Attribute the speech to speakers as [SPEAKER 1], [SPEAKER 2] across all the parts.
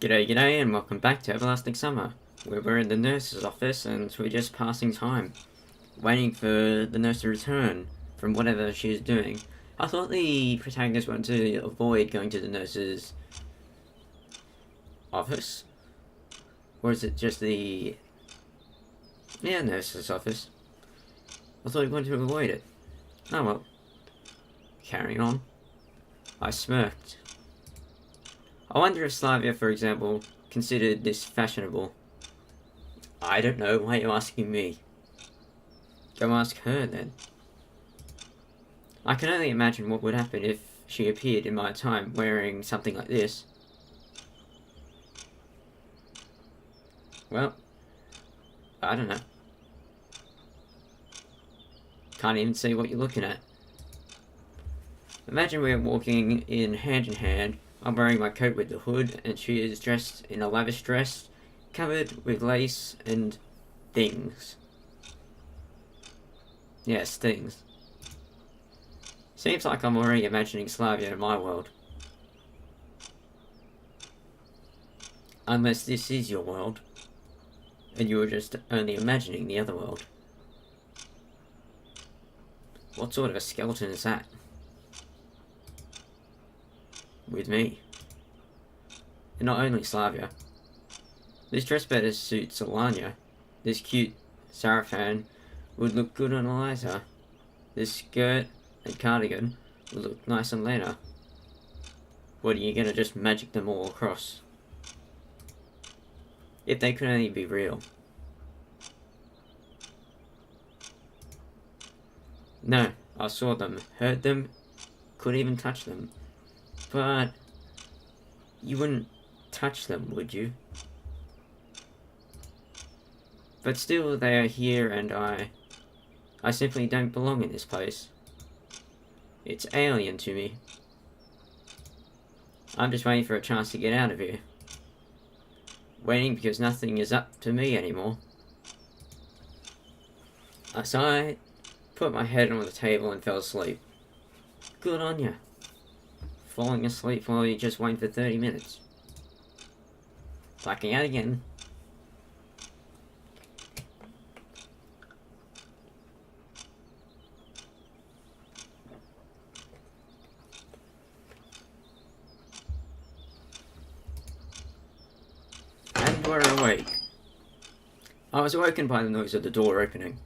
[SPEAKER 1] G'day, g'day, and welcome back to Everlasting Summer, where we're in the nurse's office and we're just passing time, waiting for the nurse to return from whatever she's doing. I thought the protagonist wanted to avoid going to the nurse's office, or is it just the nurse's office? I thought he wanted to avoid it. Oh well, carrying on. I smirked. I wonder if Slavia, for example, considered this fashionable. I don't know, why are you asking me? Go ask her then. I can only imagine what would happen if she appeared in my time wearing something like this. Well, I don't know. Can't even see what you're looking at. Imagine we're walking in hand. I'm wearing my coat with the hood, and she is dressed in a lavish dress, covered with lace and things. Yes, things. Seems like I'm already imagining Slavia in my world. Unless this is your world, and you were just only imagining the other world. What sort of a skeleton is that? With me. And not only Slavia. This dress better suits Alanya. This cute sarafan would look good on Eliza. This skirt and cardigan would look nice on Lena. What, are you gonna just magic them all across? If they could only be real. No, I saw them, heard them, couldn't even touch them. But you wouldn't touch them, would you? But still, they are here, and I simply don't belong in this place. It's alien to me. I'm just waiting for a chance to get out of here. Waiting because nothing is up to me anymore. So I put my head on the table and fell asleep. Good on ya. Falling asleep while you just wait for 30 minutes. Blacking out again. And we're awake. I was awoken by the noise of the door opening.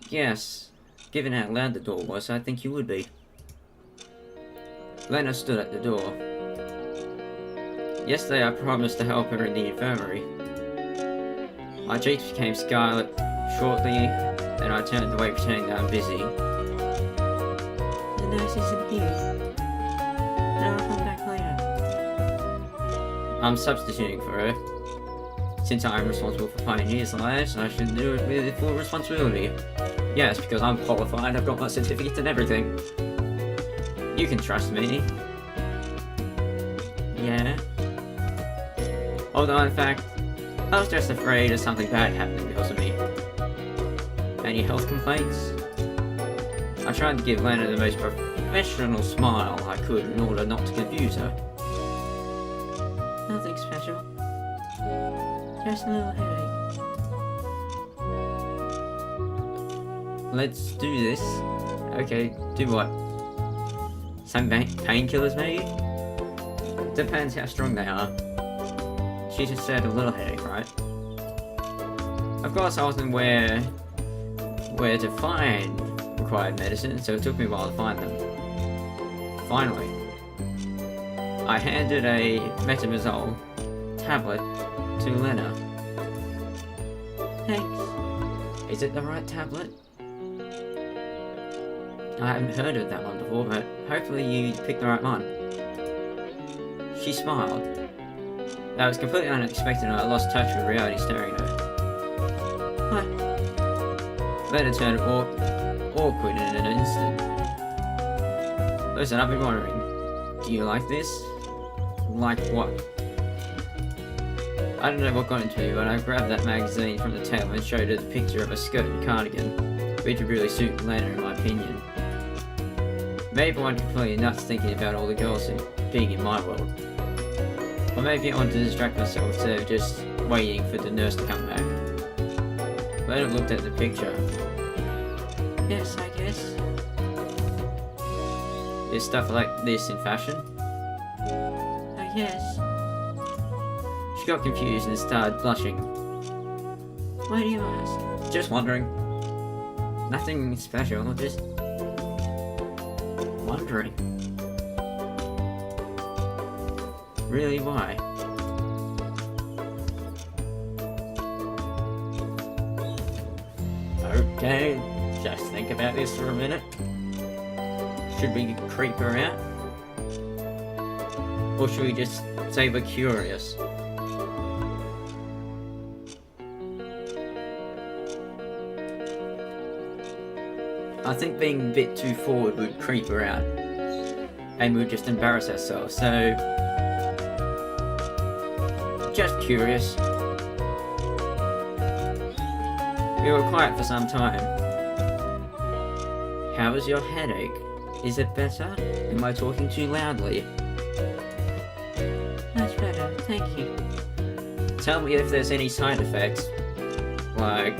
[SPEAKER 1] Yes, given how loud the door was, I think you would be. Lena stood at the door. Yesterday I promised to help her in the infirmary. My cheeks became scarlet shortly, and I turned away pretending that I'm busy. The nurse isn't here. No, I'll come back later. I'm substituting for her. Since I am responsible for Pioneer's lives, I should do it with full responsibility. Yes, because I'm qualified, I've got my certificates and everything. You can trust me. Yeah. Although, in fact, I was just afraid of something bad happening because of me. Any health complaints? I tried to give Lena the most professional smile I could in order not to confuse her. Nothing special. Just a little headache. Let's do this. Okay, do what? Some painkillers, maybe? Depends how strong they are. She just said a little headache, right? Of course, I wasn't aware where to find required medicine, so it took me a while to find them. Finally, I handed a metamizole tablet to Lena. Thanks. Is it the right tablet? I haven't heard of that one before, but hopefully you picked the right one. She smiled. That was completely unexpected, and I lost touch with reality staring at her. What? Lena turned awkward in an instant. Listen, I've been wondering, do you like this? Like what? I don't know what got into me, but I grabbed that magazine from the table and showed her the picture of a skirt and cardigan, which would really suit Lena in my opinion. Maybe I'm completely nuts thinking about all the girls being in my world. Or maybe I want to distract myself instead of just waiting for the nurse to come back. But I looked at the picture. Yes, I guess. Is stuff like this in fashion? Oh, yes. She got confused and started blushing. Why do you ask? Just wondering. Nothing special, just wondering. Really, why? Okay, just think about this for a minute. Should we creep her out? Or should we just say we're curious? I think being a bit too forward would creep her out. And we'd just embarrass ourselves, so... just curious. We were quiet for some time. How is your headache? Is it better? Am I talking too loudly? Much better, thank you. Tell me if there's any side effects. Like...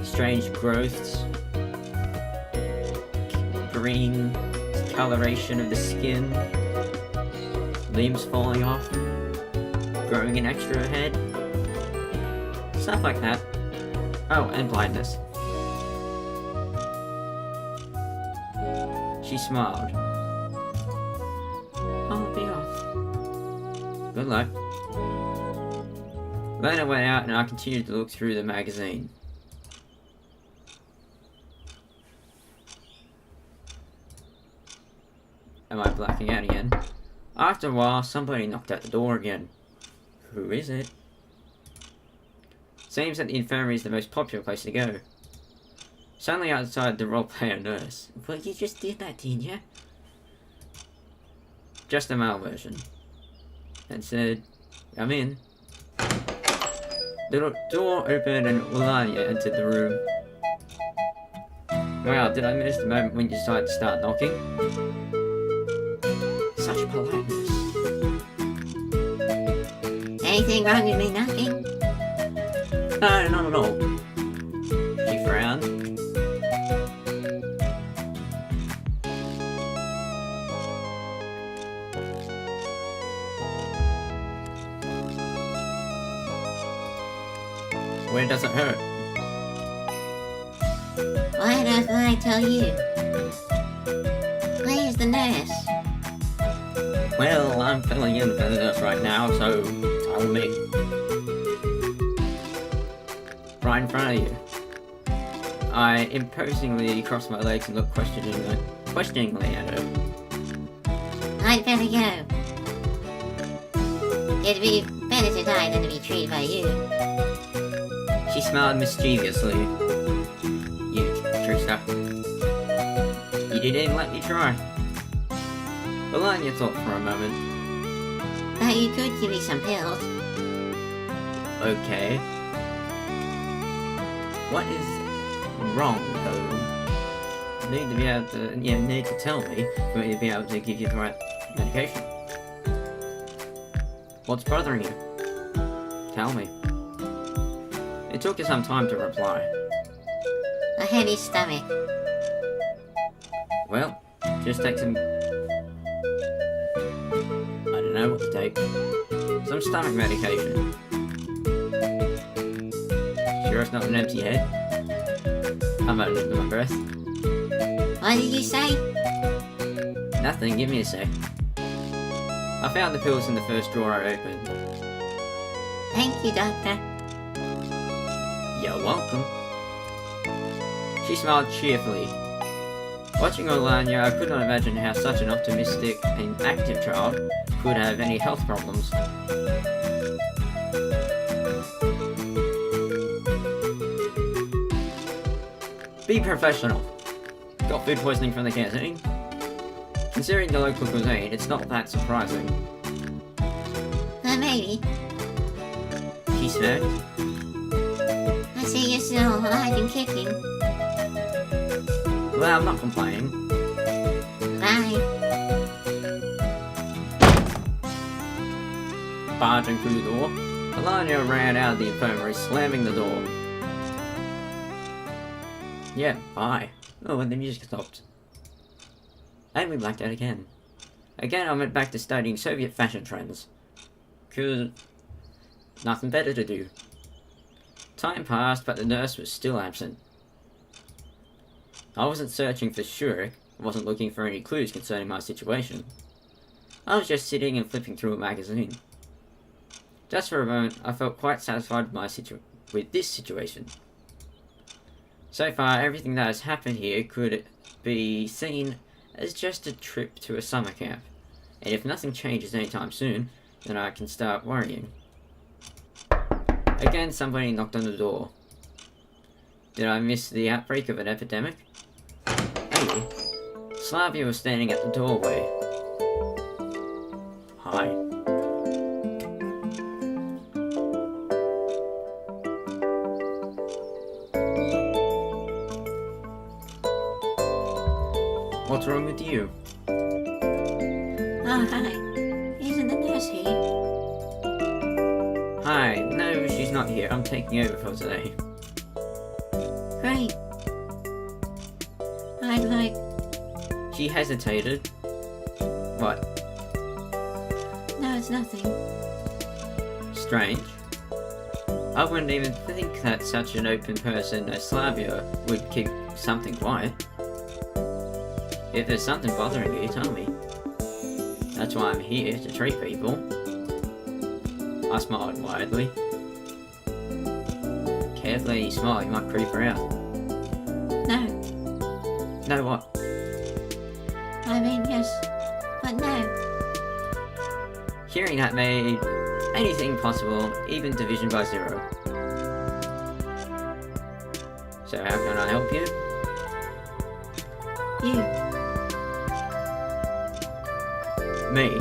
[SPEAKER 1] strange growths. Green coloration of the skin. Limbs falling off. Growing an extra head. Stuff like that. Oh, and blindness. She smiled. I'll be off. Good luck. Then I went out and I continued to look through the magazine. Am I blacking out again? After a while, somebody knocked at the door again. Who is it? Seems that the infirmary is the most popular place to go. Suddenly outside the roleplayer nurse. Well, you just did that, didn't you? Just a male version. And said, I'm in. The door opened and Ulania entered the room. Wow, did I miss the moment when you decided to start knocking? Such politeness. Anything wrong with me knocking? No, not at all. She frowned. Where does it hurt? Why don't I tell you? Where's the nurse? Well, I'm filling in for the nurse right now, so tell me. Right in front of you. I imposingly crossed my legs and looked questioningly at her. I'd better go. It'd be better to die than to be treated by you. She smiled mischievously. You trickster. You didn't even let me try. Melania thought for a moment. But you could give me some pills. Okay. What is wrong, though? You need to be able to, need to tell me for me to be able to give you the right medication. What's bothering you? Tell me. It took her some time to reply. A heavy stomach. Well, just take some... I don't know what to take. Some stomach medication. Sure it's not an empty head? I'm out of my breath. What did you say? Nothing, give me a sec. I found the pills in the first drawer I opened. Thank you, Doctor. You're welcome. She smiled cheerfully. Watching Olania, I could not imagine how such an optimistic and active child could have any health problems. Be professional. Got food poisoning from the canteen? Considering the local cuisine, it's not that surprising. Maybe. She smirked. I see you're still alive and kicking. Well, I'm not complaining. Bye. barging through the door. Melania ran out of the infirmary, slamming the door. Yeah, bye. Oh, and the music stopped. And we blacked out again. Again, I went back to studying Soviet fashion trends. 'Cause nothing better to do. Time passed, but the nurse was still absent. I wasn't searching for Shurik. I wasn't looking for any clues concerning my situation. I was just sitting and flipping through a magazine. Just for a moment, I felt quite satisfied with this situation. So far, everything that has happened here could be seen as just a trip to a summer camp. And if nothing changes anytime soon, then I can start worrying. Again, somebody knocked on the door. Did I miss the outbreak of an epidemic? Maybe. Slavia was standing at the doorway. Hi. What's wrong with you?
[SPEAKER 2] Oh, hi. Isn't the nurse here?
[SPEAKER 1] Hi. No, she's not here. I'm taking over for today.
[SPEAKER 2] Great. I'd like...
[SPEAKER 1] She hesitated. What?
[SPEAKER 2] No, it's nothing.
[SPEAKER 1] Strange. I wouldn't even think that such an open person as Slavia would keep something quiet. If there's something bothering you, tell me. That's why I'm here, to treat people. I smiled widely. Carefully you smile, you might creep her out.
[SPEAKER 2] No.
[SPEAKER 1] No what?
[SPEAKER 2] I mean, yes. But no.
[SPEAKER 1] Hearing that made anything possible, even division by 0. So how can I help you?
[SPEAKER 2] You.
[SPEAKER 1] Me?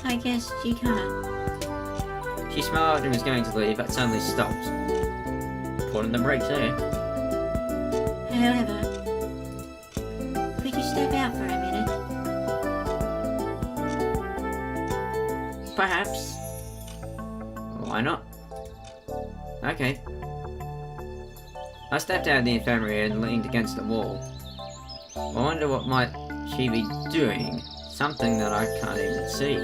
[SPEAKER 2] I guess you can't.
[SPEAKER 1] She smiled and was going to leave, but suddenly stopped. Put on the brakes there.
[SPEAKER 2] However, could you step out for a minute?
[SPEAKER 1] Perhaps. Why not? Okay. I stepped out of the infirmary and leaned against the wall. I wonder what might she be doing. Something that I can't even see.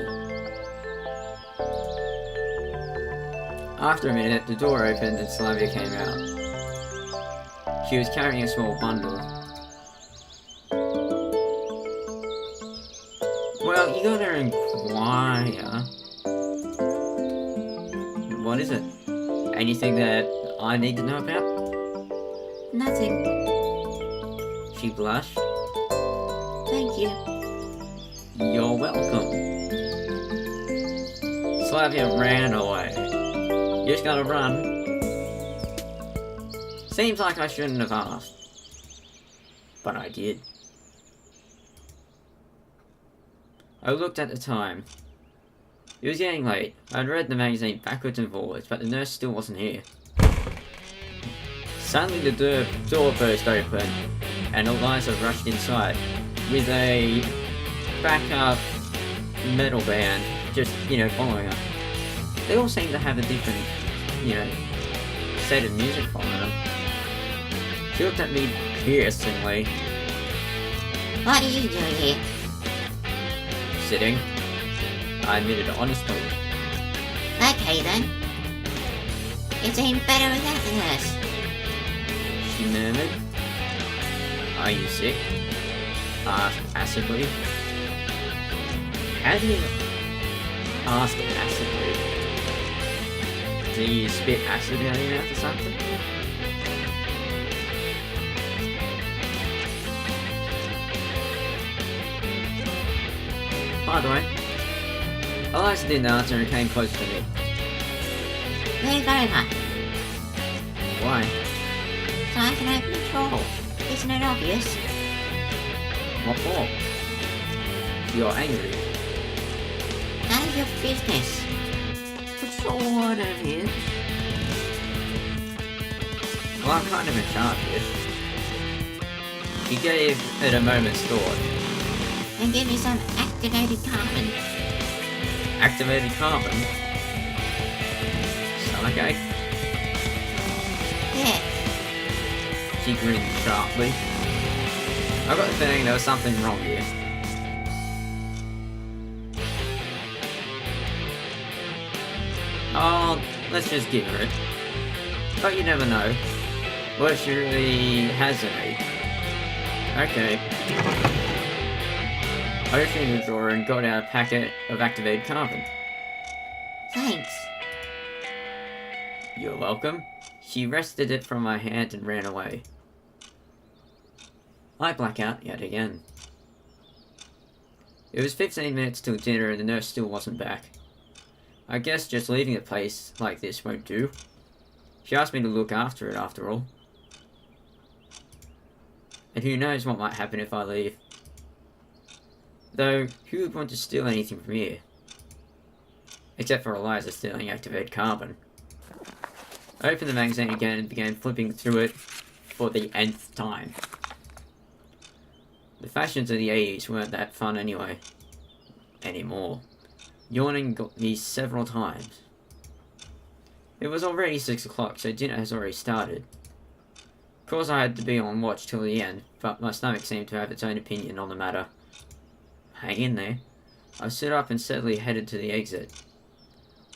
[SPEAKER 1] After a minute, the door opened and Slavia came out. She was carrying a small bundle. Well, you gotta inquire. What is it? Anything that I need to know about?
[SPEAKER 2] Nothing.
[SPEAKER 1] She blushed.
[SPEAKER 2] Thank you.
[SPEAKER 1] You're welcome. Slavia ran away. You just gotta run. Seems like I shouldn't have asked. But I did. I looked at the time. It was getting late. I'd read the magazine backwards and forwards, but the nurse still wasn't here. Suddenly the door burst open, and Eliza rushed inside, with a backup metal band just, following her. They all seem to have a different, set of music following them. She looked at me piercingly.
[SPEAKER 2] What are you doing here?
[SPEAKER 1] Sitting. I admitted honestly.
[SPEAKER 2] Okay then. It's even better without the nurse.
[SPEAKER 1] She murmured. Are you sick? Asked acidly. How do you ask acidly? Do you spit acid out of your mouth or something? By the way, Eliza didn't answer and came closer to me.
[SPEAKER 2] Move over,
[SPEAKER 1] Why?
[SPEAKER 2] so I can open the door. Isn't it obvious?
[SPEAKER 1] What for? You're angry.
[SPEAKER 2] None of your business.
[SPEAKER 1] Sort of is. Well, I'm kind of in charge here. He gave it a moment's thought.
[SPEAKER 2] And give me some activated carbon.
[SPEAKER 1] Activated carbon? Stomachache?
[SPEAKER 2] Yeah.
[SPEAKER 1] She grinned sharply. I got the feeling there was something wrong here. Oh, let's just give her it. But you never know. What if she really has an ache? Okay. I opened the drawer and got out a packet of activated carbon.
[SPEAKER 2] Thanks.
[SPEAKER 1] You're welcome. She wrested it from my hand and ran away. I black out yet again. It was 15 minutes till dinner and the nurse still wasn't back. I guess just leaving a place like this won't do. She asked me to look after it after all. And who knows what might happen if I leave. Though, who would want to steal anything from here? Except for Eliza stealing activated carbon. I opened the magazine again and began flipping through it for the nth time. The fashions of the 80s weren't that fun anyway. Anymore. Yawning got me several times. It was already 6 o'clock, so dinner has already started. Of course I had to be on watch till the end, but my stomach seemed to have its own opinion on the matter. Hang in there. I stood up and steadily headed to the exit.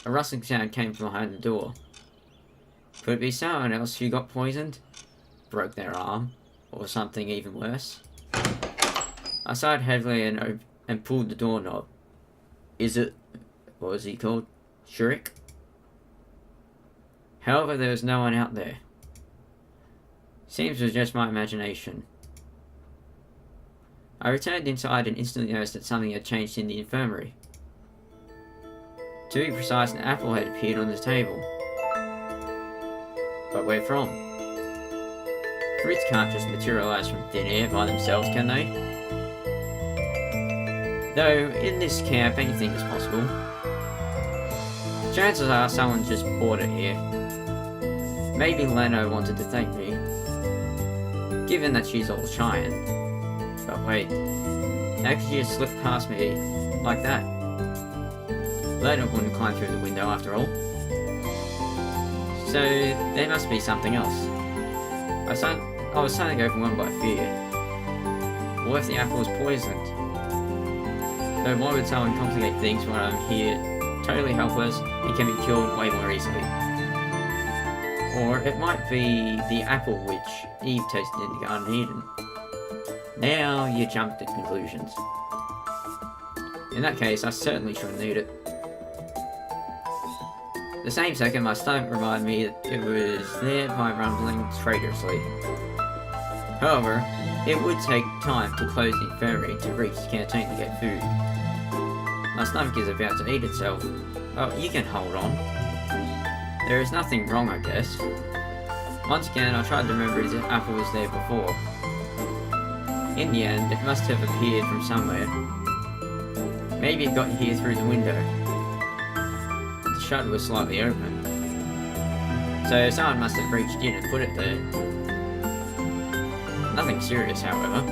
[SPEAKER 1] A rustling sound came from behind the door. Could it be someone else who got poisoned? Broke their arm? Or something even worse? I sighed heavily and pulled the doorknob. Is it... what was he called? Shurik? However, there was no one out there. Seems it was just my imagination. I returned inside and instantly noticed that something had changed in the infirmary. To be precise, an apple had appeared on the table. But where from? Fruits can't just materialise from thin air by themselves, can they? Though, in this camp, anything is possible. Chances are someone just bought it here. Maybe Leno wanted to thank me, given that she's all shy and... But wait, how could she just slip past me like that? Leno wouldn't climb through the window after all. So, there must be something else. I was starting to overwhelmed by fear. What if the apple was poisoned? Though why would someone complicate things when I'm here, totally helpless, and can be killed way more easily? Or it might be the apple which Eve tasted in the Garden of Eden. Now you jump to conclusions. In that case, I certainly shouldn't eat it. The same second, my stomach reminded me that it was thereby rumbling traitorously. However, it would take time to close the infirmary to reach the canteen to get food. My stomach is about to eat itself. Oh, you can hold on. There is nothing wrong, I guess. Once again, I tried to remember if the apple was there before. In the end, it must have appeared from somewhere. Maybe it got here through the window. The shutter was slightly open. So someone must have reached in and put it there. Nothing serious, however.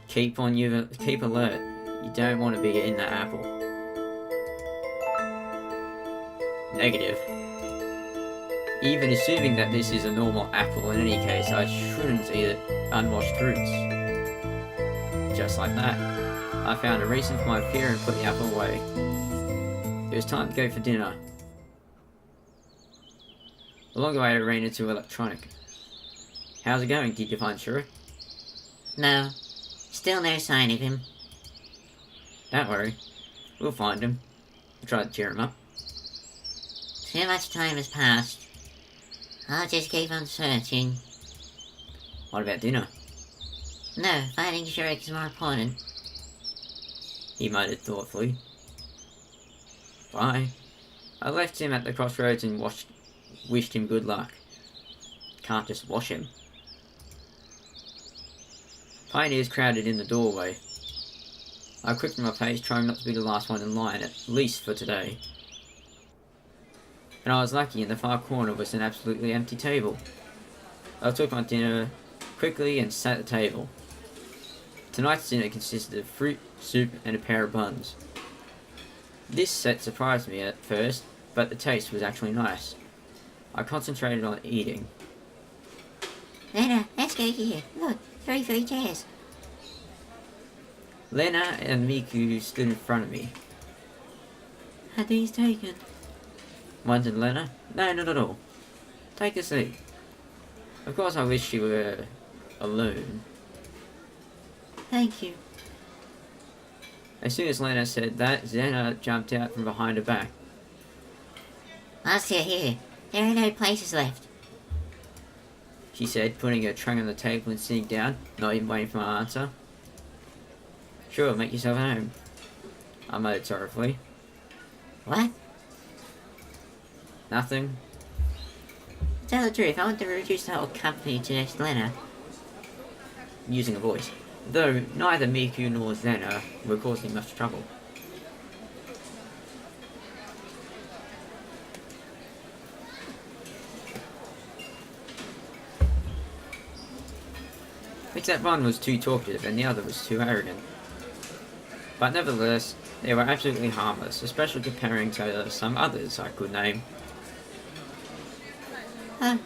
[SPEAKER 1] Keep alert. You don't want to be in that apple. Negative. Even assuming that this is a normal apple in any case, I shouldn't eat unwashed fruits. Just like that, I found a reason for my fear and put the apple away. It was time to go for dinner. Along the way I ran into Electronic. How's it going? Did you find Shurik?
[SPEAKER 2] No. Still no sign of him.
[SPEAKER 1] Don't worry. We'll find him. I'll try to cheer him up.
[SPEAKER 2] Too much time has passed. I'll just keep on searching.
[SPEAKER 1] What about dinner?
[SPEAKER 2] No, finding Shurik is more important.
[SPEAKER 1] He muttered thoughtfully. Bye. I left him at the crossroads and wished him good luck. Can't just wash him. Pioneers crowded in the doorway. I quickened my pace, trying not to be the last one in line, at least for today. And I was lucky, in the far corner was an absolutely empty table. I took my dinner quickly and sat at the table. Tonight's dinner consisted of fruit, soup, and a pair of buns. This set surprised me at first, but the taste was actually nice. I concentrated on eating.
[SPEAKER 2] Lena, let's go here. Look, 3 free chairs.
[SPEAKER 1] Lena and Miku stood in front of me.
[SPEAKER 2] Are these taken?
[SPEAKER 1] Wondered Lena. No, not at all. Take a seat. Of course I wish you were alone.
[SPEAKER 2] Thank you.
[SPEAKER 1] As soon as Lena said that, Xena jumped out from behind her back.
[SPEAKER 2] I'll sit here. There are no places left.
[SPEAKER 1] She said, putting her tray on the table and sitting down, not even waiting for my answer. Sure, make yourself at home. I muttered sorrowfully.
[SPEAKER 2] What?
[SPEAKER 1] Nothing.
[SPEAKER 2] To tell the truth, I want to reduce the whole company to just Lena.
[SPEAKER 1] Using a voice. Though neither Miku nor Xena were causing much trouble. Except one was too talkative and the other was too arrogant. But nevertheless, they were absolutely harmless, especially comparing to some others I could name.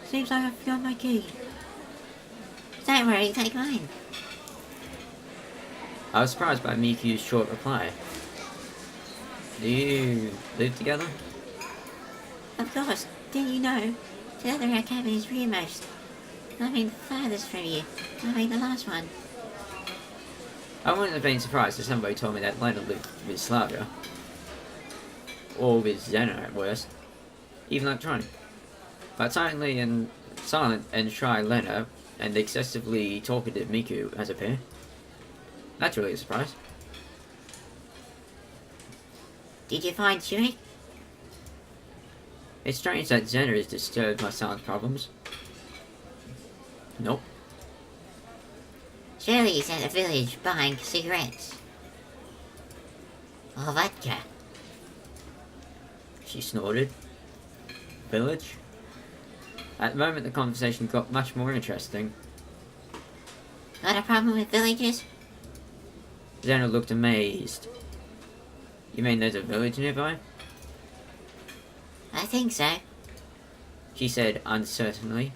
[SPEAKER 2] Seems like I forgot my key. Don't worry, take mine.
[SPEAKER 1] I was surprised by Miku's short reply. Do you live together?
[SPEAKER 2] Of course, didn't you know? Together our cabin is rearmost. I mean the farthest from you. I mean the last one.
[SPEAKER 1] I wouldn't have been surprised if somebody told me that Lena lived with Slavia. Or with Xena at worst. Even like trying. But silent and shy Lena and excessively talkative Miku as a pair. That's really a surprise.
[SPEAKER 2] Did you find Shurik?
[SPEAKER 1] It's strange that Xena is disturbed by silent problems. Nope.
[SPEAKER 2] Surely he's at a village buying cigarettes. Or vodka.
[SPEAKER 1] She snorted. Village? At the moment the conversation got much more interesting.
[SPEAKER 2] Got a problem with villages?
[SPEAKER 1] Xena looked amazed. You mean there's a village nearby?
[SPEAKER 2] I think so.
[SPEAKER 1] She said uncertainly.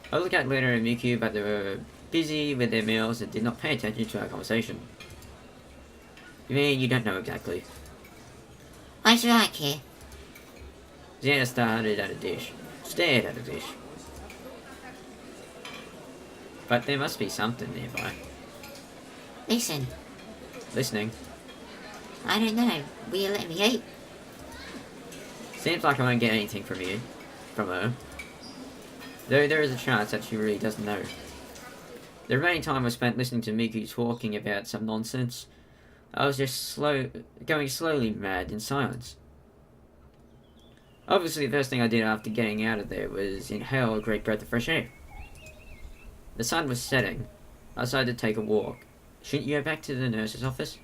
[SPEAKER 1] I looked at Lena and Miku, but they were busy with their meals and did not pay attention to our conversation. You mean you don't know exactly?
[SPEAKER 2] What's you like here?
[SPEAKER 1] Xena stared at a dish. But there must be something nearby.
[SPEAKER 2] Listen,
[SPEAKER 1] Listening.
[SPEAKER 2] I don't know. Will you let me eat?
[SPEAKER 1] Seems like I won't get anything from you. From her. Though there is a chance that she really doesn't know. The remaining time was spent listening to Miku talking about some nonsense. I was just going slowly mad in silence. Obviously, the first thing I did after getting out of there was inhale a great breath of fresh air. The sun was setting. I decided to take a walk. Shouldn't you go back to the nurse's office?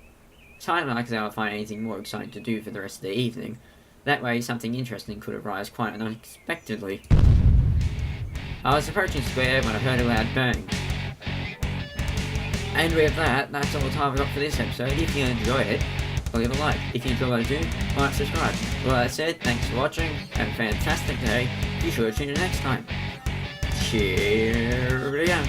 [SPEAKER 1] It's highly likely I'll find anything more exciting to do for the rest of the evening. That way, something interesting could arise quite unexpectedly. I was approaching Square when I heard a loud bang. And with that, that's all the time we got for this episode. If you enjoyed it, leave a like. If you enjoy what I do, like, subscribe. Well, that said, thanks for watching. Have a fantastic day. Be sure to tune in next time. Cheerio.